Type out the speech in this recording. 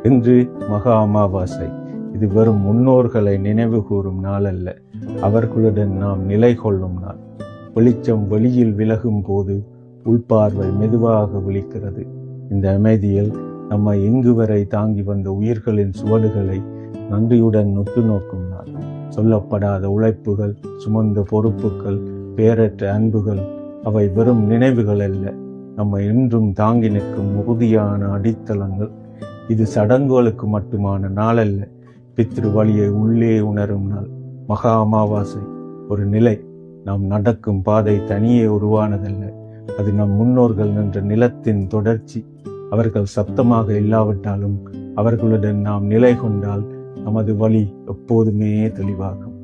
இன்று மகா அமாவாசை. இது வெறும் முன்னோர்களை நினைவு கூறும் நாள் அல்ல, அவர்களுடன் நாம் நிலை கொள்ளும் நாள். வெளிச்சம் வெளியில் விலகும் போது உள்பார்வை மெதுவாக விழிக்கிறது. இந்த அமைதியில் நம்மை இங்கு வரை தாங்கி வந்த உயிர்களின் சுவடுகளை நன்றியுடன் நொட்டு நோக்கும் நாள். சொல்லப்படாத உழைப்புகள், சுமந்த பொறுப்புகள், பேரற்ற அன்புகள், அவை வெறும் நினைவுகள் அல்ல, நம்மை இன்றும் தாங்கி நிற்கும் உறுதியான அடித்தளங்கள். இது சடங்குகளுக்கு மட்டுமான நாள் அல்ல, பித்ரு வழியை உள்ளே உணரும் நாள். மகா அமாவாசை ஒரு நிலை. நாம் நடக்கும் பாதை தனியே உருவானதல்ல, அது நம் முன்னோர்கள் நின்ற நிலத்தின் தொடர்ச்சி. அவர்கள் சப்தமாக இல்லாவிட்டாலும் அவர்களுடன் நாம் நிலை கொண்டால் நமது வழி எப்போதுமே தெளிவாகும்.